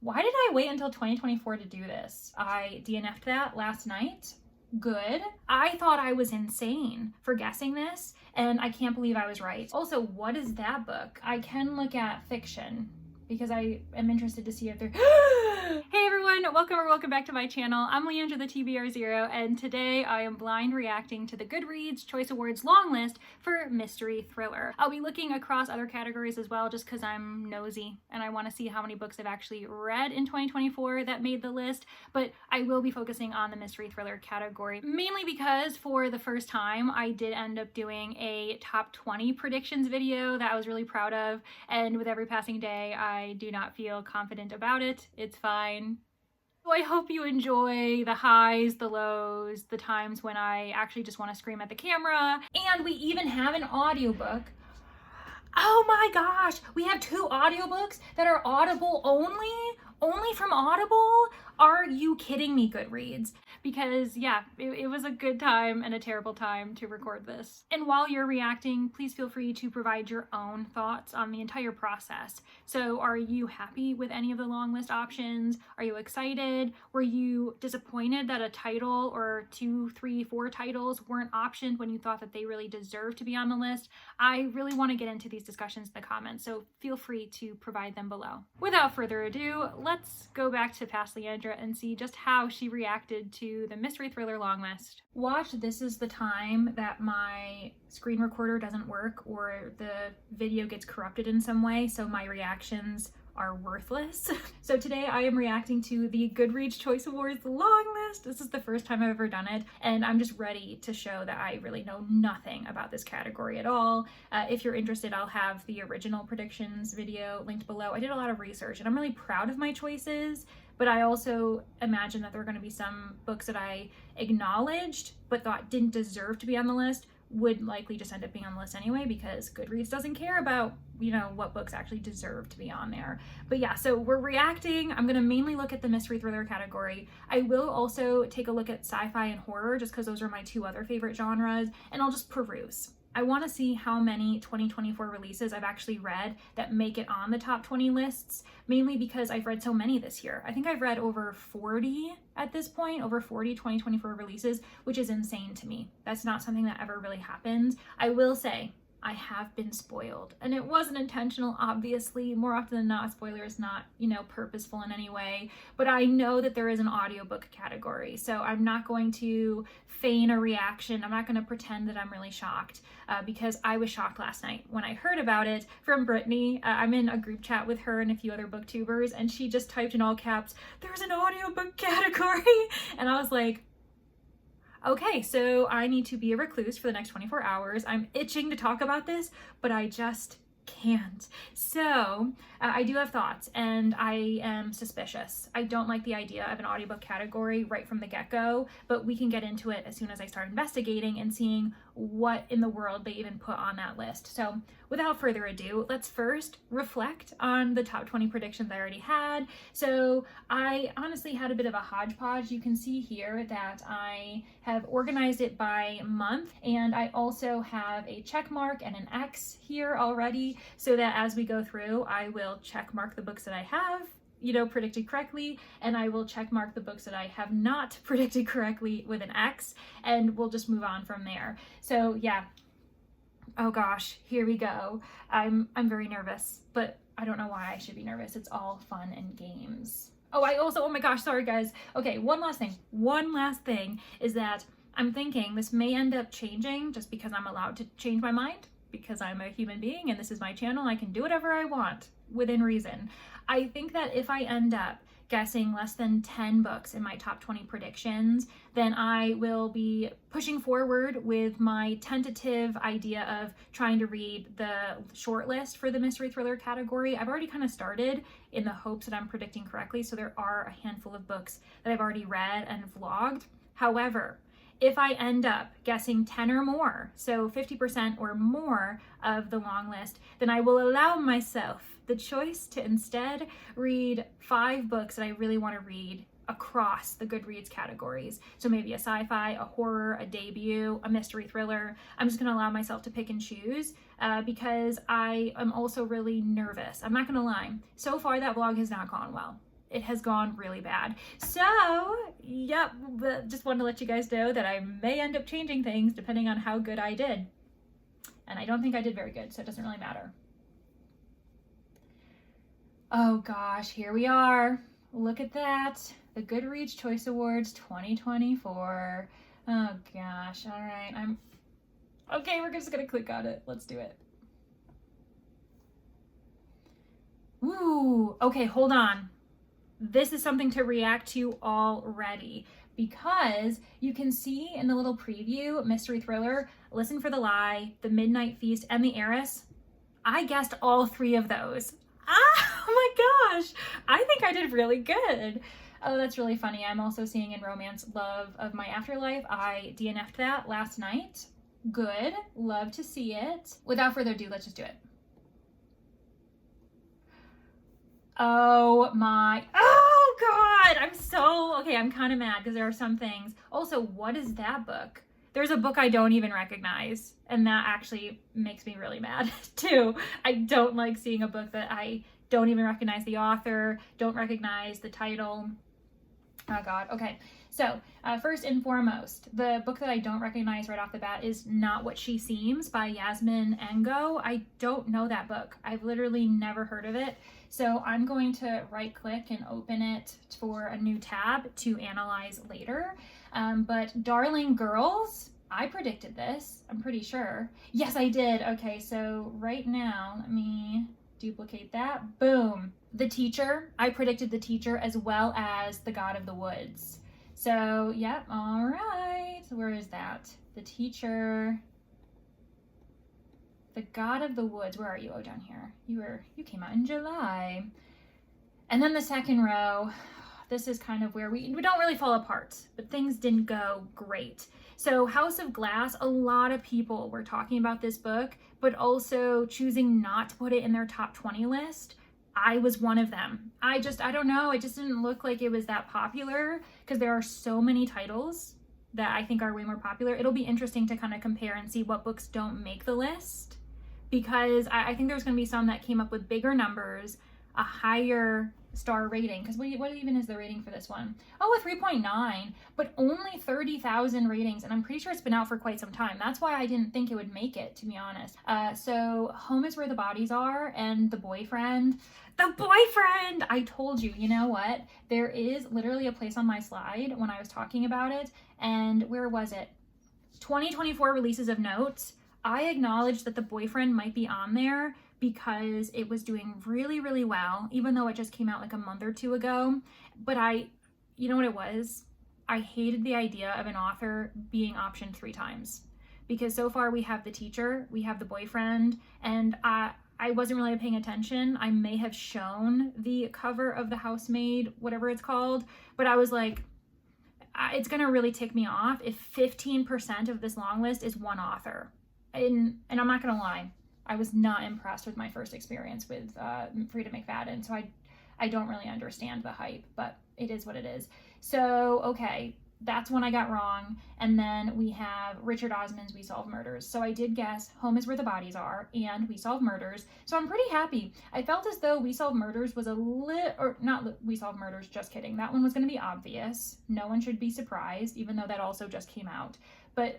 Why did I wait until 2024 to do this? I DNF'd that last night. Good. I thought I was insane for guessing this, and I can't believe I was right. Also, what is that book? I can look at fiction because I am interested to see if they're... Hey everyone, welcome back to my channel. I'm Leandra the TBR0, and today I am blind reacting to the Goodreads Choice Awards long list for mystery thriller. I'll be looking across other categories as well just because I'm nosy and I want to see how many books I've actually read in 2024 that made the list, but I will be focusing on the mystery thriller category, mainly because for the first time I did end up doing a top 20 predictions video that I was really proud of, and with every passing day I do not feel confident about it. It's fine. So I hope you enjoy the highs, the lows, the times when I actually just want to scream at the camera. And we even have an audiobook. Oh my gosh, we have 2 audiobooks that are Audible only from Audible? Are you kidding me, Goodreads? Because yeah, it was a good time and a terrible time to record this. And while you're reacting, please feel free to provide your own thoughts on the entire process. So are you happy with any of the long list options? Are you excited? Were you disappointed that a title or 2, 3, 4 titles weren't optioned when you thought that they really deserved to be on the list? I really want to get into these discussions in the comments, so feel free to provide them below. Without further ado, let's go back to past Leandra and see just how she reacted to the mystery thriller long list. Watch, this is the time that my screen recorder doesn't work or the video gets corrupted in some way, so my reactions are worthless. So today I am reacting to the Goodreads Choice Awards long list. This is the first time I've ever done it, and I'm just ready to show that I really know nothing about this category at all. If you're interested, I'll have the original predictions video linked below. I did a lot of research and I'm really proud of my choices, but I also imagine that there are going to be some books that I acknowledged but thought didn't deserve to be on the list would likely just end up being on the list anyway, because Goodreads doesn't care about, you know, what books actually deserve to be on there. But yeah, so we're reacting. I'm going to mainly look at the mystery thriller category. I will also take a look at sci-fi and horror just because those are my 2 other favorite genres, and I'll just peruse. I want to see how many 2024 releases I've actually read that make it on the top 20 lists, mainly because I've read so many this year. I think I've read over 40 at this point, over 40 2024 releases, which is insane to me. That's not something that ever really happens. I will say, I have been spoiled, and it wasn't intentional, obviously. More often than not, spoiler is not, you know, purposeful in any way, but I know that there is an audiobook category, so I'm not going to feign a reaction. I'm not going to pretend that I'm really shocked, because I was shocked last night when I heard about it from Brittany. I'm in a group chat with her and a few other booktubers, and she just typed in all caps, "There's an audiobook category," and I was like, okay, so I need to be a recluse for the next 24 hours. I'm itching to talk about this, but I just can't. So I do have thoughts, and I am suspicious. I don't like the idea of an audiobook category right from the get-go, but we can get into it as soon as I start investigating and seeing what in the world they even put on that list. So without further ado, let's first reflect on the top 20 predictions I already had. So I honestly had a bit of a hodgepodge. You can see here that I have organized it by month, and I also have a check mark and an X here already, so that as we go through, I will check mark the books that I have, you know, predicted correctly, and I will check mark the books that I have not predicted correctly with an X, and we'll just move on from there. So yeah, oh gosh, here we go. I'm very nervous, but I don't know why I should be nervous. It's all fun and games. Oh my gosh, sorry guys. Okay, one last thing is that I'm thinking this may end up changing just because I'm allowed to change my mind, because I'm a human being and this is my channel. I can do whatever I want within reason. I think that if I end up guessing less than 10 books in my top 20 predictions, then I will be pushing forward with my tentative idea of trying to read the short list for the mystery thriller category. I've already kind of started in the hopes that I'm predicting correctly, so there are a handful of books that I've already read and vlogged. However, if I end up guessing 10 or more, so 50% or more of the long list, then I will allow myself the choice to instead read 5 books that I really want to read across the Goodreads categories. So maybe a sci-fi, a horror, a debut, a mystery thriller. I'm just going to allow myself to pick and choose because I am also really nervous. I'm not going to lie. So far, that vlog has not gone well. it has gone really bad. So, yep, just wanted to let you guys know that I may end up changing things depending on how good I did. And I don't think I did very good, so it doesn't really matter. Oh gosh, here we are. Look at that. The Goodreads Choice Awards 2024. Oh gosh, all right. Okay, we're just gonna click on it. Let's do it. Ooh, okay, hold on. This is something to react to already because you can see in the little preview, mystery thriller, Listen for the Lie, The Midnight Feast, and The Heiress. I guessed all 3 of those. Oh my gosh, I think I did really good. Oh, that's really funny. I'm also seeing in Romance Love of My Afterlife. I DNF'd that last night. Good, love to see it. Without further ado, let's just do it. Oh God, I'm kind of mad because there are some things. Also, what is that book? There's a book I don't even recognize, and that actually makes me really mad too. I don't like seeing a book that I don't even recognize the author, don't recognize the title. Oh God, okay. So first and foremost, the book that I don't recognize right off the bat is Not What She Seems by Yasmin Engo. I don't know that book. I've literally never heard of it. So I'm going to right click and open it for a new tab to analyze later. But Darling Girls, I predicted this, I'm pretty sure. Yes, I did. Okay, so right now, let me duplicate that. Boom. The Teacher, I predicted The Teacher as well as The God of the Woods. So, yep, all right. Where is that? The Teacher, The God of the Woods. Where are you? Oh, down here. You came out in July. And then the second row, this is kind of where we don't really fall apart, but things didn't go great. So House of Glass, a lot of people were talking about this book, but also choosing not to put it in their top 20 list. I was one of them. I don't know. It just didn't look like it was that popular because there are so many titles that I think are way more popular. It'll be interesting to kind of compare and see what books don't make the list because I think there's going to be some that came up with bigger numbers, a higher star rating, because what even is the rating for this one? Oh, a 3.9, but only 30,000 ratings, and I'm pretty sure it's been out for quite some time. That's why I didn't think it would make it, to be honest. So Home is Where the Bodies Are and The Boyfriend, I told you, you know what? There is literally a place on my slide when I was talking about it, and where was it? 2024 releases of notes. I acknowledged that The Boyfriend might be on there because it was doing really, really well, even though it just came out like a month or 2 ago. But you know what it was? I hated the idea of an author being optioned 3 times because so far we have The Teacher, we have The Boyfriend, and I wasn't really paying attention. I may have shown the cover of The Housemaid, whatever it's called, but I was like, it's gonna really tick me off if 15% of this long list is one author. And I'm not gonna lie, I was not impressed with my first experience with Frida McFadden, so I don't really understand the hype, but it is what it is. So, okay, that's one I got wrong. And then we have Richard Osman's We Solve Murders. So I did guess Home is Where the Bodies Are and We Solve Murders. So I'm pretty happy. I felt as though We Solve Murders was not We Solve Murders, just kidding. That one was going to be obvious. No one should be surprised, even though that also just came out. But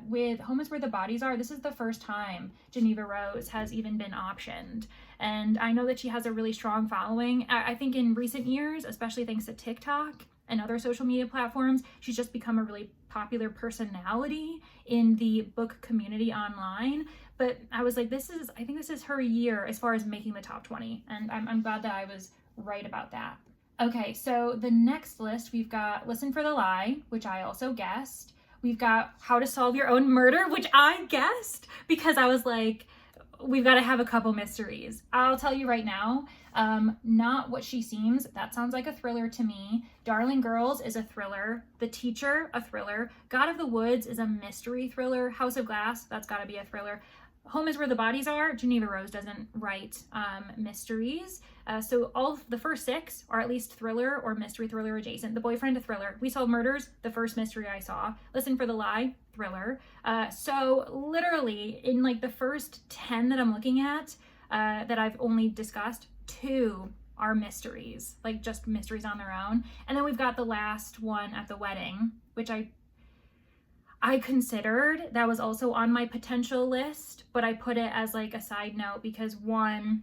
with Home is Where the Bodies Are, this is the first time Geneva Rose has even been optioned. And I know that she has a really strong following. I think in recent years, especially thanks to TikTok and other social media platforms, she's just become a really popular personality in the book community online. But I was like, I think this is her year as far as making the top 20. And I'm glad that I was right about that. Okay, so the next list, we've got Listen for the Lie, which I also guessed. We've got How to Solve Your Own Murder, which I guessed because I was like, we've got to have a couple mysteries. I'll tell you right now, Not What She Seems, that sounds like a thriller to me. Darling Girls is a thriller. The Teacher, a thriller. God of the Woods is a mystery thriller. House of Glass, that's got to be a thriller. Home is Where the Bodies Are. Geneva Rose doesn't write mysteries. So all the first 6 are at least thriller or mystery thriller adjacent. The Boyfriend, a thriller. We Solve Murders, the first mystery I saw. Listen for the Lie, thriller. So literally in like the first 10 that I'm looking at that I've only discussed, 2 are mysteries, like just mysteries on their own. And then we've got the last one at the wedding, which I considered. That was also on my potential list, but I put it as like a side note because one,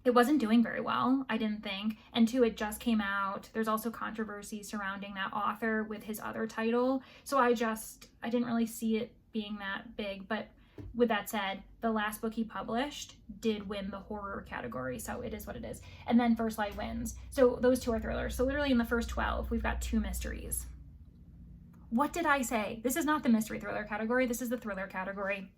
it wasn't doing very well, I didn't think. And two, it just came out. There's also controversy surrounding that author with his other title. So I didn't really see it being that big. But with that said, the last book he published did win the horror category. So it is what it is. And then First Light wins. So those two are thrillers. So literally in the first 12, we've got 2 mysteries. What did I say? This is not the mystery thriller category. This is the thriller category.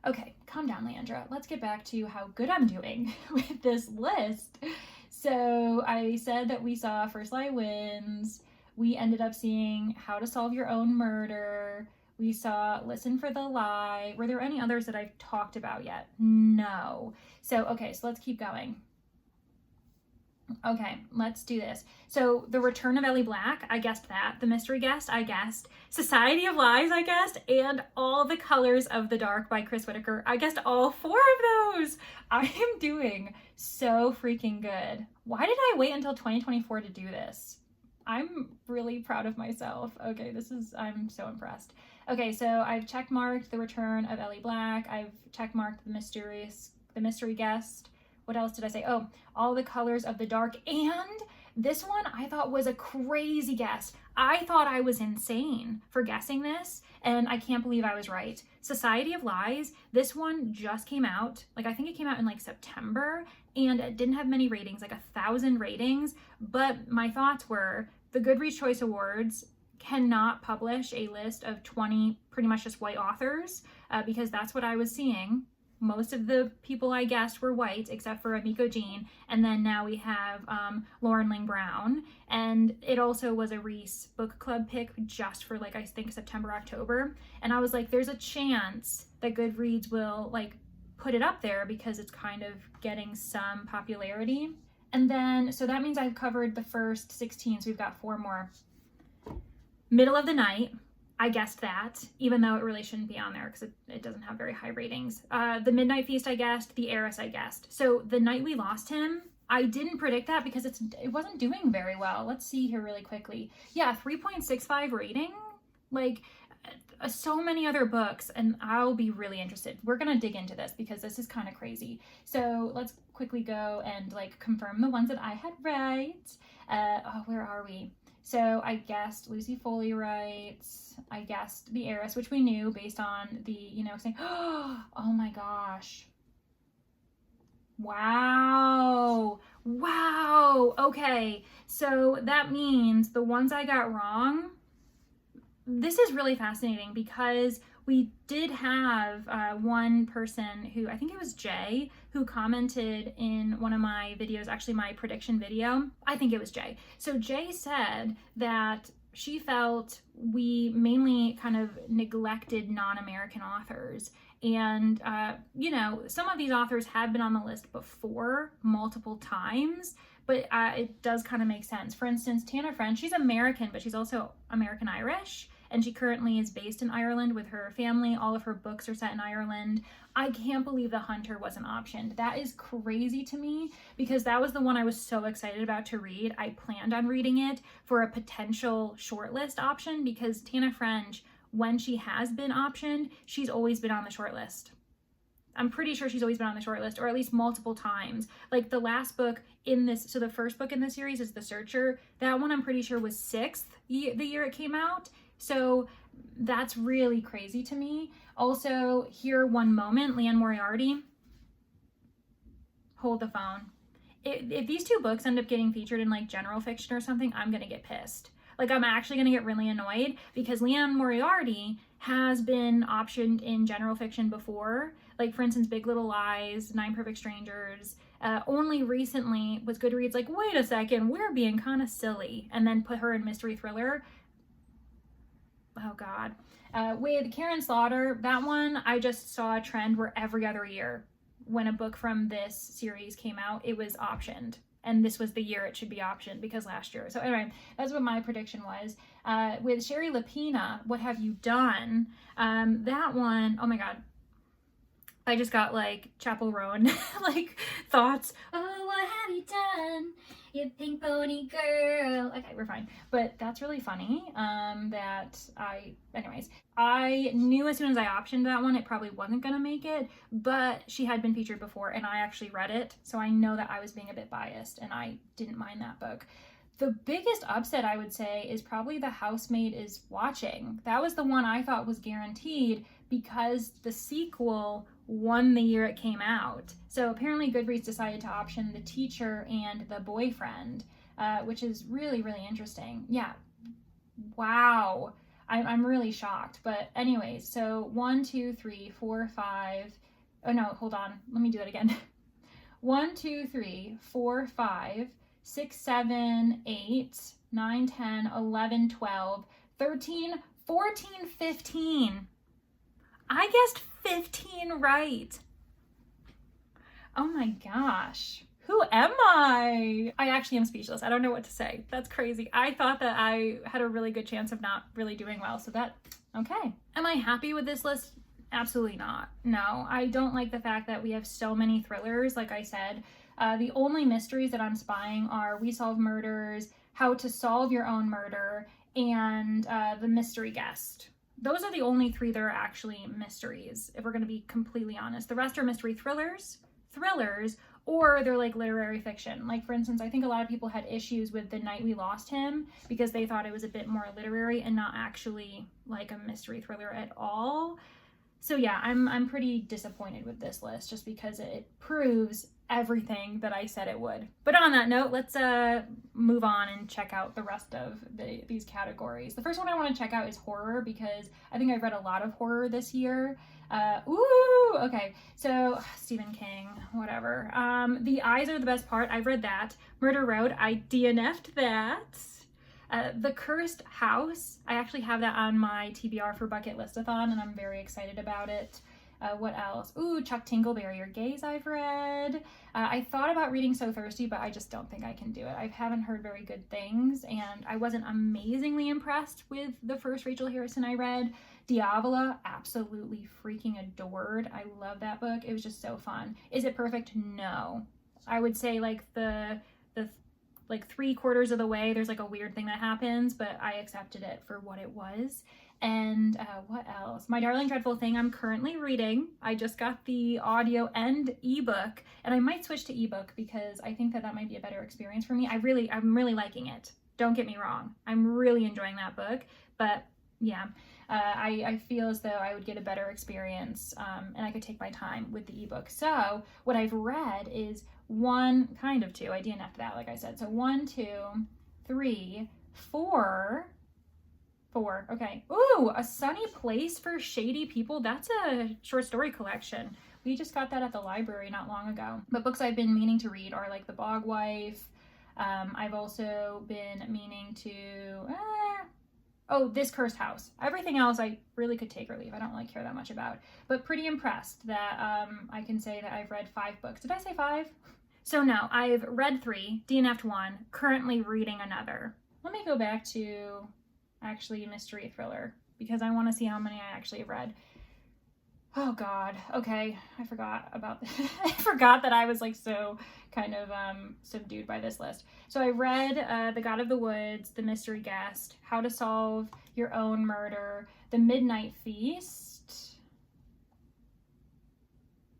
Okay, calm down, Leandra. Let's get back to how good I'm doing with this list. So I said that we saw First Light Wins. We ended up seeing How to Solve Your Own Murder. We saw Listen for the Lie. Were there any others that I've talked about yet? No. So, okay, so let's keep going. Okay, let's do this. So The Return of Ellie Black, I guessed that. The Mystery Guest, I guessed. Society of Lies, I guessed. And All the Colors of the Dark by Chris Whitaker. I guessed all 4 of those. I am doing so freaking good. Why did I wait until 2024 to do this? I'm really proud of myself. Okay, I'm so impressed. Okay, so I've checkmarked The Return of Ellie Black. I've checkmarked The Mystery Guest. What else did I say? Oh, All the Colors of the Dark. And this one I thought was a crazy guess. I thought I was insane for guessing this, and I can't believe I was right. Society of Lies, this one just came out. Like, I think it came out in like September, and it didn't have many ratings, like 1,000 ratings. But my thoughts were the Goodreads Choice Awards cannot publish a list of 20 pretty much just white authors because that's what I was seeing. Most of the people I guessed were white, except for Amiko Jean. And then now we have Lauren Ling Brown. And it also was a Reese book club pick just for like, I think September, October. And I was like, there's a chance that Goodreads will like put it up there because it's kind of getting some popularity. And then, so that means I've covered the first 16, so we've got 4 more. Middle of the Night. I guessed that, even though it really shouldn't be on there because it doesn't have very high ratings. The Midnight Feast, I guessed. The Heiress, I guessed. So The Night We Lost Him, I didn't predict that because it wasn't doing very well. Let's see here really quickly. Yeah, 3.65 rating. Like, so many other books, and I'll be really interested. We're going to dig into this because this is kind of crazy. So let's quickly go and like confirm the ones that I had right. Where are we? So I guessed Lucy Foley writes. I guessed The Heiress, which we knew based on the, saying, oh my gosh. Wow. Okay. So that means the ones I got wrong, this is really fascinating because we did have one person who, I think it was Jay, who commented in one of my videos, actually my prediction video. I think it was Jay. So Jay said that she felt we mainly kind of neglected non-American authors. And, some of these authors have been on the list before multiple times, but it does kind of make sense. For instance, Tana French, she's American, but she's also American-Irish. And she currently is based in Ireland with her family. All of her books are set in Ireland. I can't believe The Hunter wasn't optioned. That is crazy to me because that was the one I was so excited about to read. I planned on reading it for a potential shortlist option because Tana French, when she has been optioned, she's always been on the shortlist. I'm pretty sure she's always been on the shortlist, or at least multiple times. Like the last book in this, so the first book in the series is The Searcher. That one I'm pretty sure was 6th the year it came out. So that's really crazy to me. Also, Here One Moment, Liane Moriarty. Hold the phone. If these 2 books end up getting featured in like general fiction or something, I'm gonna get pissed. Like I'm actually gonna get really annoyed because Liane Moriarty has been optioned in general fiction before. Like for instance, Big Little Lies, 9 Perfect Strangers. Only recently was Goodreads like, wait a second, we're being kind of silly, and then put her in mystery thriller. Oh God. With Karen Slaughter, that one, I just saw a trend where every other year when a book from this series came out, it was optioned. And this was the year it should be optioned because last year. So anyway, that's what my prediction was. With Sherry Lapina, What Have You Done? That one, oh my God. I just got like Chapel Roan like thoughts. Oh, what have you done, you pink pony girl? Okay, we're fine. But that's really funny. Anyways, I knew as soon as I optioned that one, it probably wasn't gonna make it, but she had been featured before and I actually read it. So I know that I was being a bit biased and I didn't mind that book. The biggest upset, I would say, is probably The Housemaid is Watching. That was the one I thought was guaranteed because the sequel won the year it came out. So apparently Goodreads decided to option The Teacher and The Boyfriend, which is really, really interesting. Yeah. Wow. I'm really shocked. But anyways, so 1, 2, 3, 4, 5. Oh no, hold on. Let me do that again. 1, 2, 3, 4, 5, 6, 7, 8, 9, 10, 11, 12, 13, 14, 15. I guessed 15 right. Oh my gosh. Who am I? I actually am speechless. I don't know what to say. That's crazy. I thought that I had a really good chance of not really doing well. So okay. Am I happy with this list? Absolutely not. No, I don't like the fact that we have so many thrillers. Like I said, the only mysteries that I'm spying are We Solve Murders, How to Solve Your Own Murder, and The Mystery Guest. Those are the only 3 that are actually mysteries, if we're going to be completely honest. The rest are mystery thrillers, or they're like literary fiction. Like, for instance, I think a lot of people had issues with The Night We Lost Him because they thought it was a bit more literary and not actually like a mystery thriller at all. So yeah, I'm pretty disappointed with this list just because it proves everything that I said it would. But on that note, let's move on and check out the rest of these categories. The first one I want to check out is horror because I think I've read a lot of horror this year. Okay, so Stephen King, whatever. The Eyes Are the Best Part, I've read that. Murder Road, I DNF'd that. The Cursed House, I actually have that on my TBR for Bucket Listathon, and I'm very excited about it. What else? Chuck Tingleberry or Gaze I've read. I thought about reading So Thirsty, but I just don't think I can do it. I haven't heard very good things, and I wasn't amazingly impressed with the first Rachel Harrison I read. Diavola, absolutely freaking adored. I love that book. It was just so fun. Is it perfect? No. I would say like the 3/4 of the way, there's like a weird thing that happens, but I accepted it for what it was. And what else? My Darling Dreadful Thing I'm currently reading. I just got the audio and ebook, and I might switch to ebook because I think that might be a better experience for me. I'm really liking it. Don't get me wrong. I'm really enjoying that book, but yeah, I feel as though I would get a better experience and I could take my time with the ebook. So what I've read is 1, kind of 2. I DNF'd that, like I said. So 1, 2, 3, 4. Okay. A Sunny Place for Shady People. That's a short story collection. We just got that at the library not long ago. But books I've been meaning to read are like The Bog Wife. I've also been meaning to... This Cursed House. Everything else I really could take or leave. I don't really care that much about. But pretty impressed that I can say that I've read 5 books. Did I say 5? So no, I've read 3, DNF'd 1, currently reading another. Let me go back to actually mystery thriller because I want to see how many I actually have read. Oh God. Okay. I forgot about this. I forgot that I was like so kind of subdued by this list. So I read The God of the Woods, The Mystery Guest, How to Solve Your Own Murder, The Midnight Feast.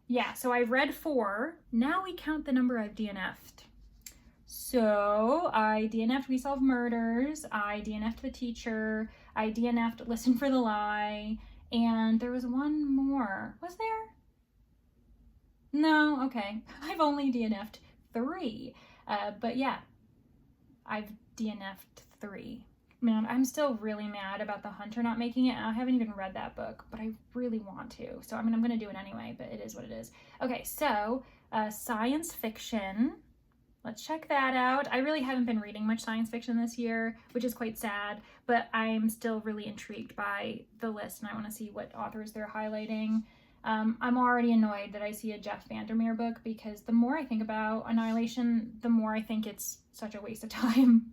Yeah, so I've read 4. Now we count the number I've DNF'd. So I DNF'd We Solve Murders, I DNF'd The Teacher, I DNF'd Listen for the Lie, and there was one more. Was there? No, okay. I've only DNF'd 3. But yeah, I've DNF'd 3. Man, I'm still really mad about The Hunter not making it. I haven't even read that book, but I really want to. So, I'm going to do it anyway, but it is what it is. Okay, so science fiction. Let's check that out. I really haven't been reading much science fiction this year, which is quite sad, but I'm still really intrigued by the list and I want to see what authors they're highlighting. I'm already annoyed that I see a Jeff Vandermeer book because the more I think about Annihilation, the more I think it's such a waste of time.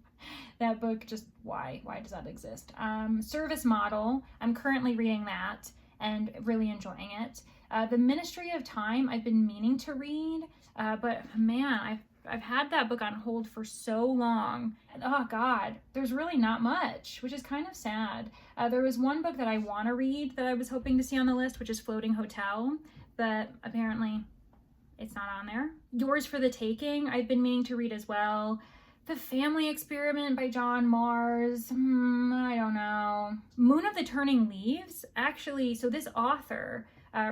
That book, just why does that exist? Service Model, I'm currently reading that. and really enjoying it. The Ministry of Time I've been meaning to read, but man, I've had that book on hold for so long. Oh God, there's really not much, which is kind of sad. There was one book that I want to read that I was hoping to see on the list, which is Floating Hotel, but apparently it's not on there. Yours for the Taking, I've been meaning to read as well. The Family Experiment by John Mars, I don't know. Moon of the Turning Leaves, actually, so this author,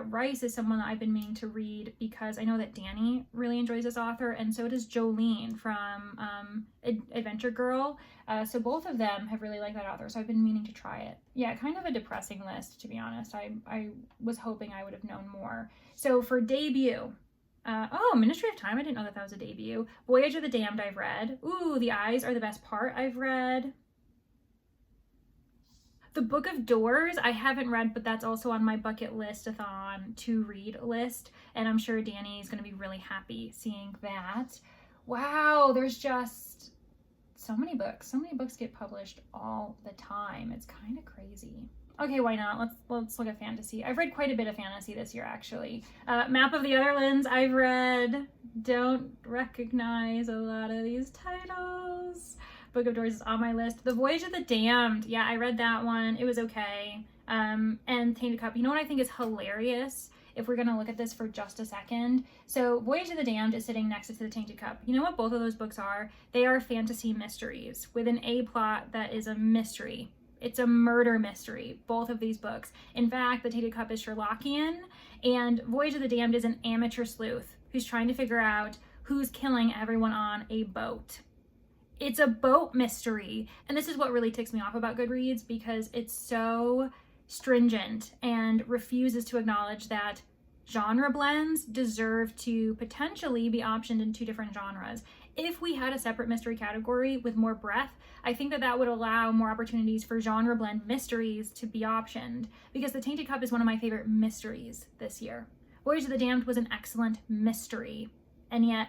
Rice, is someone that I've been meaning to read because I know that Danny really enjoys this author, and so does Jolene from Adventure Girl. So both of them have really liked that author, so I've been meaning to try it. Yeah, kind of a depressing list, to be honest. I was hoping I would have known more. So for debut, Ministry of Time, I didn't know that was a debut. Voyage of the Damned, I've read. Ooh, The Eyes Are the Best Part, I've read. The Book of Doors, I haven't read, but that's also on my bucket list-a-thon to read list, and I'm sure Danny is going to be really happy seeing that. Wow, there's just so many books. So many books get published all the time. It's kind of crazy. Okay, why not? Let's look at fantasy. I've read quite a bit of fantasy this year, actually. Map of the Otherlands, I've read. Don't recognize a lot of these titles. Book of Doors is on my list. The Voyage of the Damned, yeah, I read that one. It was okay. And Tainted Cup. You know what I think is hilarious? If we're gonna look at this for just a second. So Voyage of the Damned is sitting next to the Tainted Cup. You know what both of those books are? They are fantasy mysteries with an A plot that is a mystery. It's a murder mystery, both of these books. In fact, The Tainted Cup is Sherlockian, and Voyage of the Damned is an amateur sleuth who's trying to figure out who's killing everyone on a boat. It's a boat mystery. And this is what really ticks me off about Goodreads, because it's so stringent and refuses to acknowledge that genre blends deserve to potentially be optioned in two different genres. If we had a separate mystery category with more breadth, I think that would allow more opportunities for genre blend mysteries to be optioned, because The Tainted Cup is one of my favorite mysteries this year. Voyage of the Damned was an excellent mystery, and yet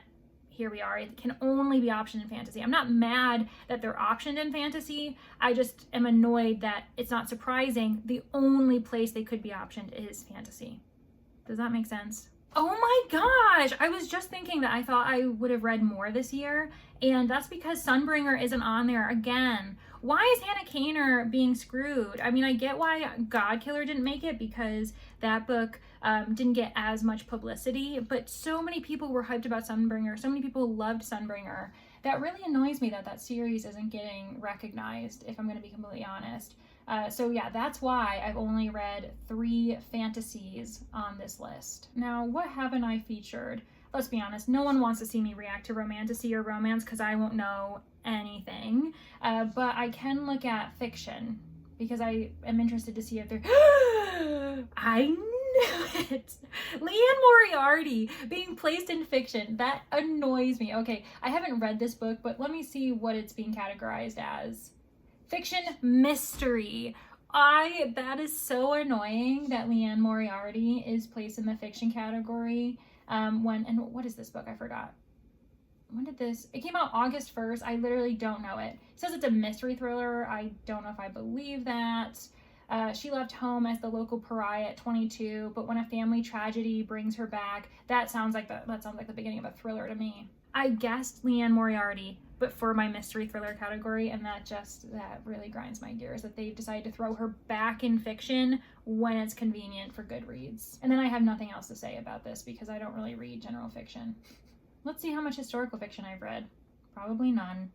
here we are. It can only be optioned in fantasy. I'm not mad that they're optioned in fantasy. I just am annoyed that it's not surprising. The only place they could be optioned is fantasy. Does that make sense? Oh my gosh, I was just thinking that I thought I would have read more this year, and that's because Sunbringer isn't on there again. Why is Hannah Kaner being screwed? I mean, I get why Godkiller didn't make it, because that book didn't get as much publicity, but so many people were hyped about Sunbringer. So many people loved Sunbringer. That really annoys me that that series isn't getting recognized, if I'm going to be completely honest. So yeah, that's why I've only read 3 fantasies on this list. Now, what haven't I featured? Let's be honest, no one wants to see me react to Romantasy or romance because I won't know anything. But I can look at fiction because I am interested to see if they're... I knew it! Leanne Moriarty being placed in fiction. That annoys me. Okay, I haven't read this book, but let me see what it's being categorized as. Fiction mystery. That is so annoying that Leanne Moriarty is placed in the fiction category. What is this book? I forgot. When did this? It came out August 1st. I literally don't know it. It says it's a mystery thriller. I don't know if I believe that. She left home as the local pariah at 22, but when a family tragedy brings her back, that sounds like the beginning of a thriller to me. I guessed Leanne Moriarty, but for my mystery thriller category, and that really grinds my gears that they've decided to throw her back in fiction when it's convenient for Goodreads. And then I have nothing else to say about this because I don't really read general fiction. Let's see how much historical fiction I've read. Probably none.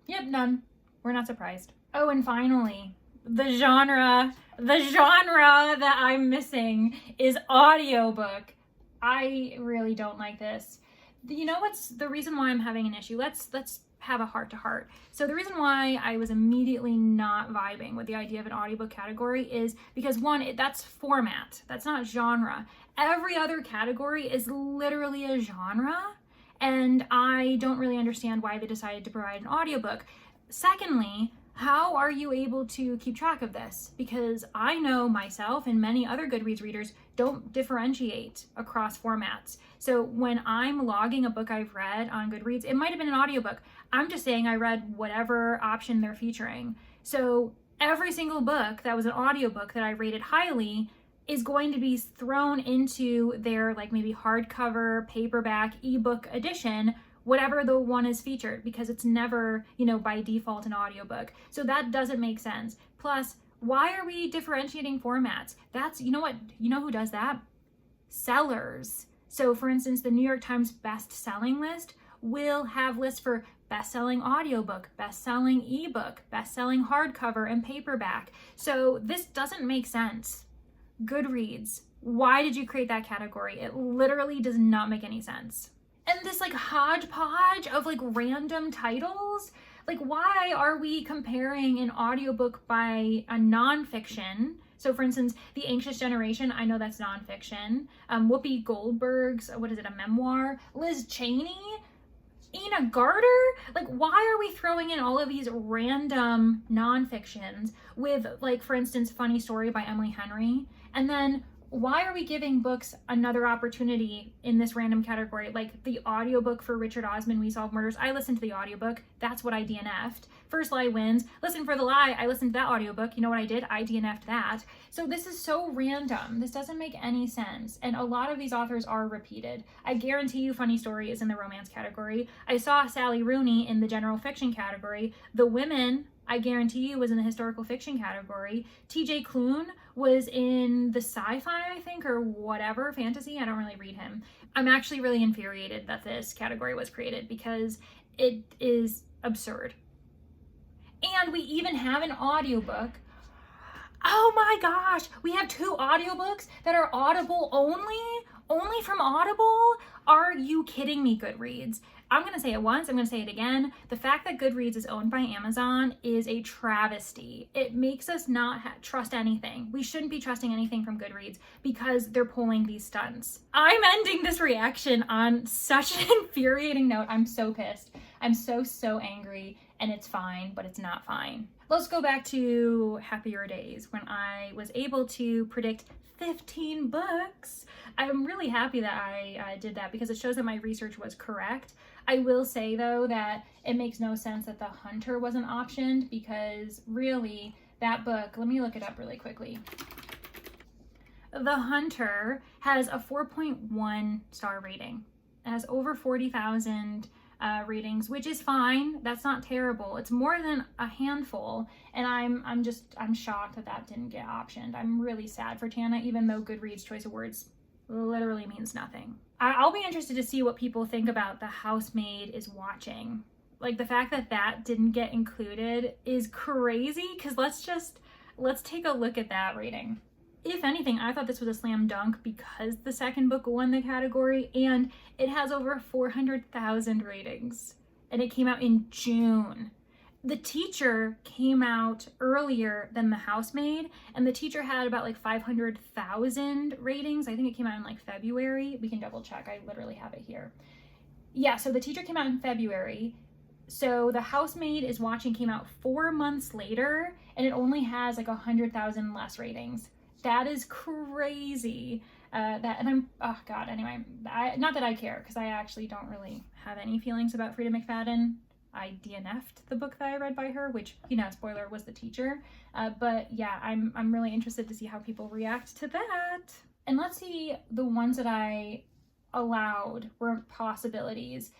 Yep, none. We're not surprised. Oh, and finally, the genre that I'm missing is audiobook. I really don't like this. You know what's the reason why I'm having an issue? Let's have a heart-to-heart. So the reason why I was immediately not vibing with the idea of an audiobook category is because, one, that's format. That's not genre. Every other category is literally a genre, and I don't really understand why they decided to provide an audiobook. Secondly, How are you able to keep track of this? Because I know myself and many other Goodreads readers don't differentiate across formats. So when I'm logging a book I've read on Goodreads, it might have been an audiobook. I'm just saying I read whatever option they're featuring. So every single book that was an audiobook that I rated highly is going to be thrown into their like maybe hardcover, paperback, ebook edition, whatever the one is featured, because it's never, by default an audiobook. So that doesn't make sense. Plus, why are we differentiating formats? That's, you know who does that? Sellers. So for instance, the New York Times best-selling list will have lists for best-selling audiobook, best-selling ebook, best-selling hardcover and paperback. So this doesn't make sense. Goodreads, why did you create that category? It literally does not make any sense. And this like hodgepodge of like random titles, like why are we comparing an audiobook by a nonfiction? So for instance, The Anxious Generation, I know that's nonfiction. Whoopi Goldberg's, what is it, a memoir? Liz Cheney, Ina Garter? Like, why are we throwing in all of these random nonfictions with, like, for instance, Funny Story by Emily Henry? And then why are we giving books another opportunity in this random category? Like the audiobook for Richard Osman, We Solve Murders. I listened to the audiobook. That's what I DNF'd. First Lie Wins. Listen for the Lie. I listened to that audiobook. You know what I did? I DNF'd that. So this is so random. This doesn't make any sense. And a lot of these authors are repeated. I guarantee you Funny Story is in the romance category. I saw Sally Rooney in the general fiction category. The Women, I guarantee you, was in the historical fiction category. TJ Klune was in the sci-fi, I think, or whatever, fantasy. I don't really read him. I'm actually really infuriated that this category was created because it is absurd. And we even have an audiobook. Oh my gosh, we have 2 audiobooks that are Audible only from Audible? Are you kidding me, Goodreads? I'm going to say it once, I'm going to say it again. The fact that Goodreads is owned by Amazon is a travesty. It makes us not trust anything. We shouldn't be trusting anything from Goodreads because they're pulling these stunts. I'm ending this reaction on such an infuriating note. I'm so pissed. I'm so angry, and it's fine, but it's not fine. Let's go back to happier days when I was able to predict 15 books. I'm really happy that I did that because it shows that my research was correct. I will say though that it makes no sense that The Hunter wasn't optioned because really that book, let me look it up really quickly. The Hunter has a 4.1 star rating. It has over 40,000 ratings, which is fine. That's not terrible. It's more than a handful, and I'm shocked that that didn't get optioned. I'm really sad for Tana, even though Goodreads Choice Awards literally means nothing. I'll be interested to see what people think about The Housemaid is Watching. Like the fact that that didn't get included is crazy, because let's take a look at that rating. If anything, I thought this was a slam dunk because the second book won the category and it has over 400,000 ratings and it came out in June. The Teacher came out earlier than The Housemaid, and The Teacher had about like 500,000 ratings. I think it came out in like February. We can double check. I literally have it here. Yeah, so The Teacher came out in February. So The Housemaid is Watching came out 4 months later, and it only has like 100,000 less ratings. That is crazy. Anyway, not that I care, because I actually don't really have any feelings about Frida McFadden. I DNF'd the book that I read by her, which, spoiler, was The Teacher. But yeah, I'm really interested to see how people react to that. And let's see, the ones that I allowed were possibilities.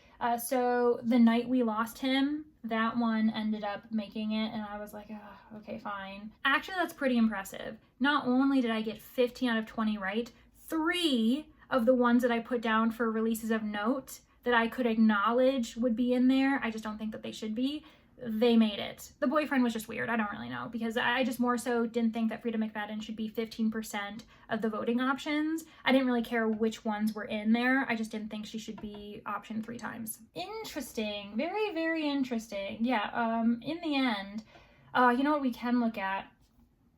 So The Night We Lost Him, that one ended up making it, and I was like, oh, okay, fine. Actually, that's pretty impressive. Not only did I get 15 out of 20 right, 3 of the ones that I put down for releases of note that I could acknowledge would be in there, I just don't think that they should be, they made it. The Boyfriend was just weird. I don't really know, because I just more so didn't think that Frida McFadden should be 15% of the voting options. I didn't really care which ones were in there. I just didn't think she should be optioned 3 times. Interesting. Very, very interesting. Yeah, in the end, you know what we can look at?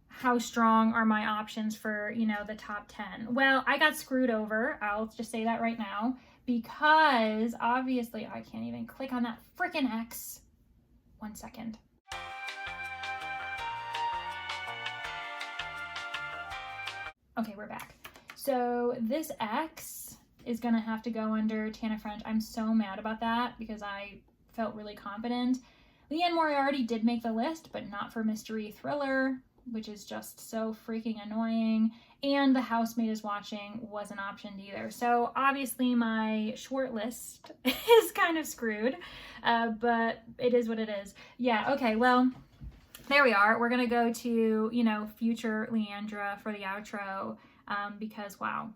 How strong are my options for, the top 10? Well, I got screwed over. I'll just say that right now, because obviously I can't even click on that freaking X. 1 second. Okay, we're back. So this X is gonna have to go under Tana French. I'm so mad about that because I felt really confident. Leanne Moriarty did make the list, but not for mystery thriller, which is just so freaking annoying. And The Housemaid is Watching wasn't optioned either. So obviously my short list is kind of screwed, but it is what it is. Yeah, okay, well, there we are. We're gonna go to, you know, future Leandra for the outro, because wow,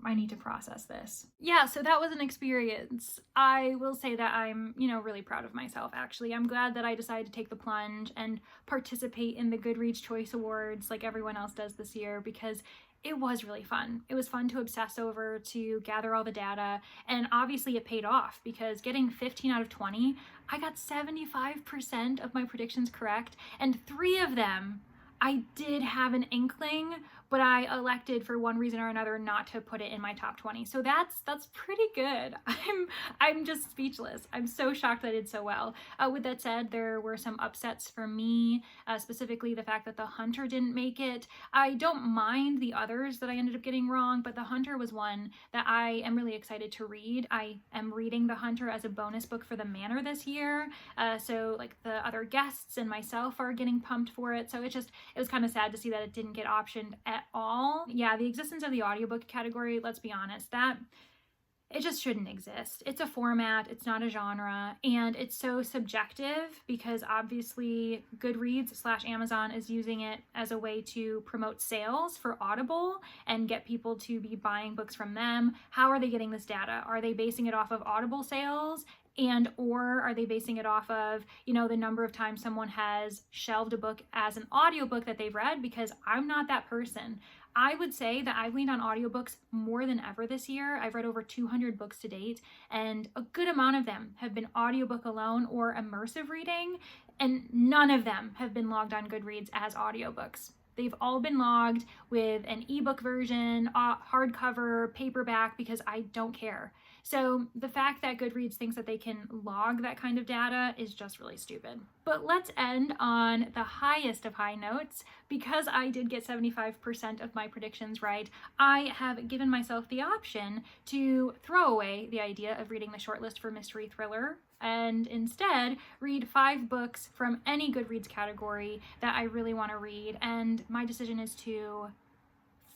I need to process this. Yeah, so that was an experience. I will say that I'm, you know, really proud of myself, actually. I'm glad that I decided to take the plunge and participate in the Goodreads Choice Awards like everyone else does this year, because it was really fun. It was fun to obsess over, to gather all the data, and obviously it paid off because getting 15 out of 20, I got 75% of my predictions correct, and 3 of them I did have an inkling, but I elected for one reason or another not to put it in my top 20. So that's pretty good. I'm just speechless. I'm so shocked that I did so well. With that said, there were some upsets for me, specifically the fact that The Hunter didn't make it. I don't mind the others that I ended up getting wrong, but The Hunter was one that I am really excited to read. I am reading The Hunter as a bonus book for the Manor this year. So like the other guests and myself are getting pumped for it. So it was kind of sad to see that it didn't get optioned at all. Yeah, the existence of the audiobook category, let's be honest, that it just shouldn't exist. It's a format, it's not a genre, and it's so subjective because obviously Goodreads/Amazon is using it as a way to promote sales for Audible and get people to be buying books from them. How are they getting this data? Are they basing it off of Audible sales? And or are they basing it off of, you know, the number of times someone has shelved a book as an audiobook that they've read? Because I'm not that person. I would say that I've leaned on audiobooks more than ever this year. I've read over 200 books to date, and a good amount of them have been audiobook alone or immersive reading, and none of them have been logged on Goodreads as audiobooks. They've all been logged with an ebook version, hardcover, paperback, because I don't care. So the fact that Goodreads thinks that they can log that kind of data is just really stupid. But let's end on the highest of high notes. Because I did get 75% of my predictions right, I have given myself the option to throw away the idea of reading the shortlist for mystery thriller and instead read 5 books from any Goodreads category that I really want to read. And my decision is to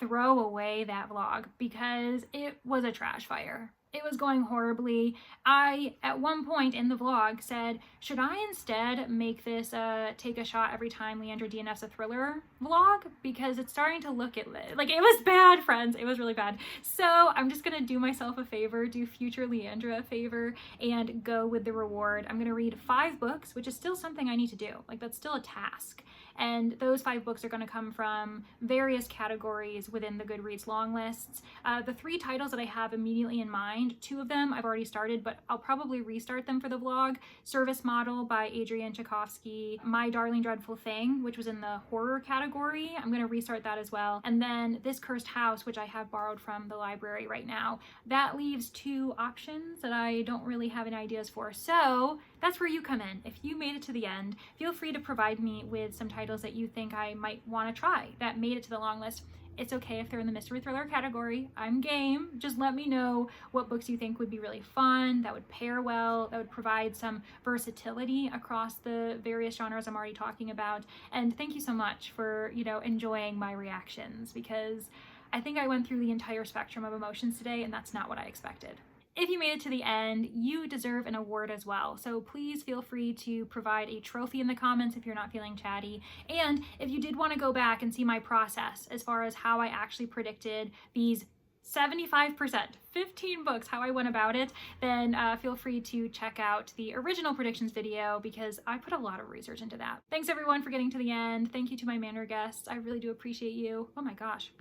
throw away that vlog because it was a trash fire. It was going horribly. I, at one point in the vlog, said, should I instead make this take a shot every time Leandra DNFs a thriller vlog? Because it's starting to look at like, it was bad, friends. It was really bad. So I'm just gonna do myself a favor, do future Leandra a favor, and go with the reward. I'm gonna read 5 books, which is still something I need to do. Like, that's still a task. And those 5 books are going to come from various categories within the Goodreads long lists. The 3 titles that I have immediately in mind, 2 of them I've already started, but I'll probably restart them for the vlog. Service Model by Adrienne Tchaikovsky, My Darling Dreadful Thing, which was in the horror category. I'm going to restart that as well. And then This Cursed House, which I have borrowed from the library right now. That leaves 2 options that I don't really have any ideas for. So that's where you come in. If you made it to the end, feel free to provide me with some titles that you think I might want to try that made it to the long list. It's okay if they're in the mystery thriller category. I'm game. Just let me know what books you think would be really fun, that would pair well, that would provide some versatility across the various genres I'm already talking about. And thank you so much for, you know, enjoying my reactions, because I think I went through the entire spectrum of emotions today, and that's not what I expected. If you made it to the end, you deserve an award as well. So please feel free to provide a trophy in the comments if you're not feeling chatty. And if you did want to go back and see my process as far as how I actually predicted these 75%, 15 books, how I went about it, then feel free to check out the original predictions video because I put a lot of research into that. Thanks everyone for getting to the end. Thank you to my Manor guests. I really do appreciate you. Oh my gosh.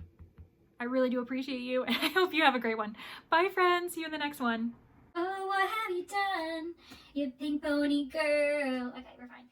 I really do appreciate you, and I hope you have a great one. Bye, friends. See you in the next one. Oh, what have you done, you pink pony girl? Okay, we're fine.